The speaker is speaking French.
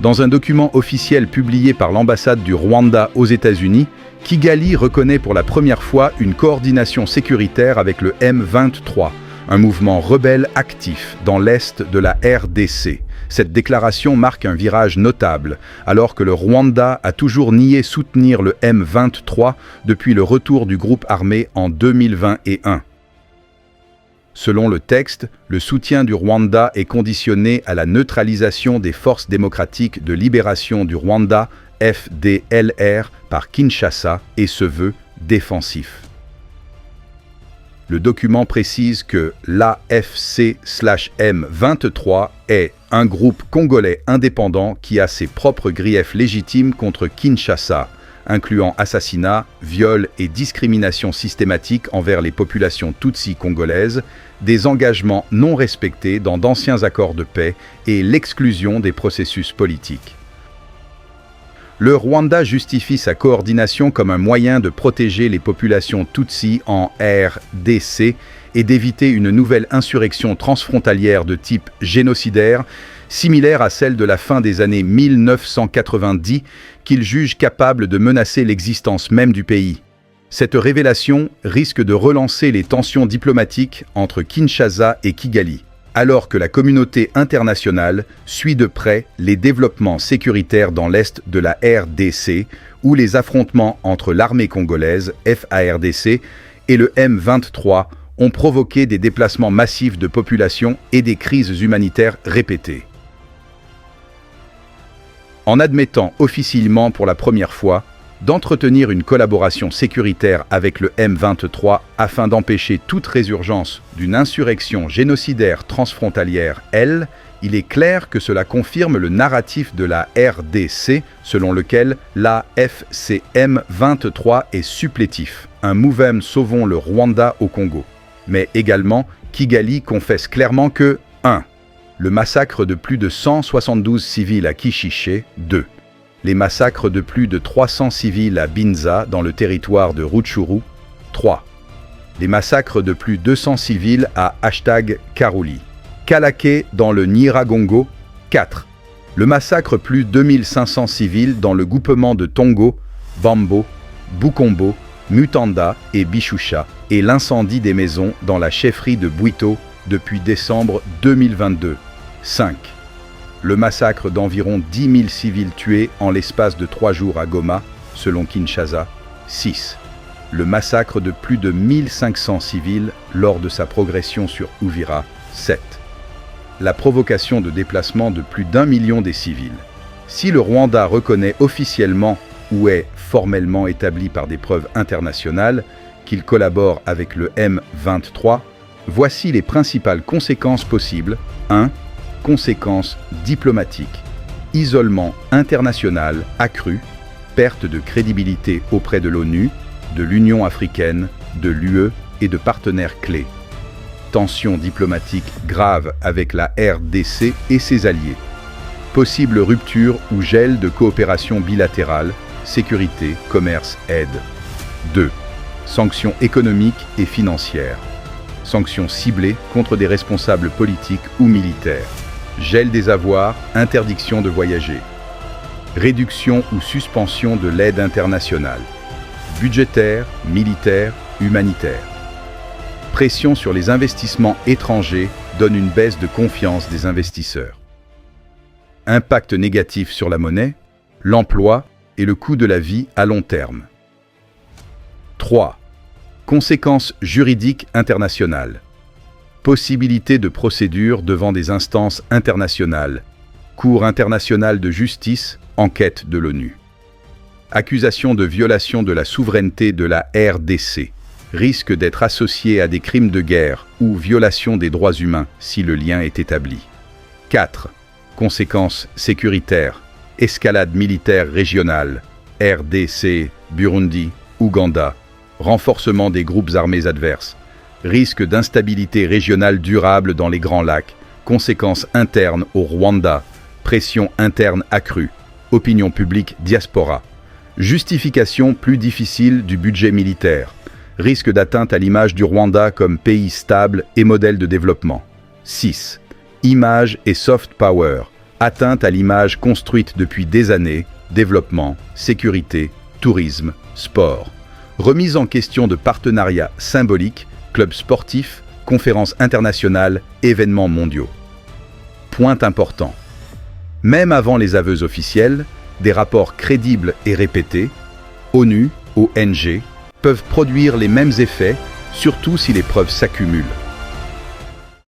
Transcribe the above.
Dans un document officiel publié par l'ambassade du Rwanda aux États-Unis, Kigali reconnaît pour la première fois une coordination sécuritaire avec le M23, un mouvement rebelle actif dans l'est de la RDC. Cette déclaration marque un virage notable, alors que le Rwanda a toujours nié soutenir le M23 depuis le retour du groupe armé en 2021. Selon le texte, le soutien du Rwanda est conditionné à la neutralisation des Forces démocratiques de libération du Rwanda, FDLR, par Kinshasa et se veut défensif. Le document précise que l'AFC/M23 est un groupe congolais indépendant qui a ses propres griefs légitimes contre Kinshasa, incluant assassinat, viol et discrimination systématique envers les populations tutsi congolaises, des engagements non respectés dans d'anciens accords de paix et l'exclusion des processus politiques. Le Rwanda justifie sa coordination comme un moyen de protéger les populations tutsi en RDC et d'éviter une nouvelle insurrection transfrontalière de type génocidaire, similaire à celle de la fin des années 1990, qu'il juge capable de menacer l'existence même du pays. Cette révélation risque de relancer les tensions diplomatiques entre Kinshasa et Kigali, alors que la communauté internationale suit de près les développements sécuritaires dans l'est de la RDC, où les affrontements entre l'armée congolaise, FARDC, et le M23 ont provoqué des déplacements massifs de population et des crises humanitaires répétées. En admettant officiellement pour la première fois d'entretenir une collaboration sécuritaire avec le M23 afin d'empêcher toute résurgence d'une insurrection génocidaire transfrontalière, il est clair que cela confirme le narratif de la RDC selon lequel l'AFC/M23 est supplétif, un mouvement sauvons le Rwanda au Congo. Mais également, Kigali confesse clairement que 1. Le massacre de plus de 172 civils à Kishishe, 2. Les massacres de plus de 300 civils à Binza dans le territoire de Rutshuru, 3. Les massacres de plus de 200 civils à #Karuli. Kalake dans le Nyiragongo, 4. Le massacre plus de 2500 civils dans le groupement de Tongo, Bambo, Bukombo, Mutanda et Bishusha, et l'incendie des maisons dans la chefferie de Bwito depuis décembre 2022, 5. Le massacre d'environ 10 000 civils tués en l'espace de 3 jours à Goma, selon Kinshasa, 6. Le massacre de plus de 1500 civils lors de sa progression sur Uvira, 7. La provocation de déplacement de plus d'1 million des civils. Si le Rwanda reconnaît officiellement ou est formellement établi par des preuves internationales qu'il collabore avec le M23, voici les principales conséquences possibles. 1. Conséquences diplomatiques. Isolement international accru, perte de crédibilité auprès de l'ONU, de l'Union africaine, de l'UE et de partenaires clés. Tensions diplomatiques graves avec la RDC et ses alliés. Possible rupture ou gel de coopération bilatérale, sécurité, commerce, aide. 2. Sanctions économiques et financières. Sanctions ciblées contre des responsables politiques ou militaires. Gel des avoirs, interdiction de voyager. Réduction ou suspension de l'aide internationale. Budgétaire, militaire, humanitaire. Pression sur les investissements étrangers donne une baisse de confiance des investisseurs. Impact négatif sur la monnaie, l'emploi et le coût de la vie à long terme. 3. Conséquences juridiques internationales. Possibilité de procédure devant des instances internationales. Cour internationale de justice, enquête de l'ONU. Accusation de violation de la souveraineté de la RDC. Risque d'être associé à des crimes de guerre ou violation des droits humains si le lien est établi. 4. Conséquences sécuritaires. Escalade militaire régionale. RDC, Burundi, Ouganda. Renforcement des groupes armés adverses. Risque d'instabilité régionale durable dans les Grands Lacs. Conséquences internes au Rwanda. Pression interne accrue. Opinion publique diaspora. Justification plus difficile du budget militaire. Risque d'atteinte à l'image du Rwanda comme pays stable et modèle de développement. 6. Image et soft power. atteinte à l'image construite depuis des années, développement, sécurité, tourisme, sport. Remise en question de partenariats symboliques, clubs sportifs, conférences internationales, événements mondiaux. Point important. Même avant les aveux officiels, des rapports crédibles et répétés, ONU, ONG, peuvent produire les mêmes effets, surtout si les preuves s'accumulent.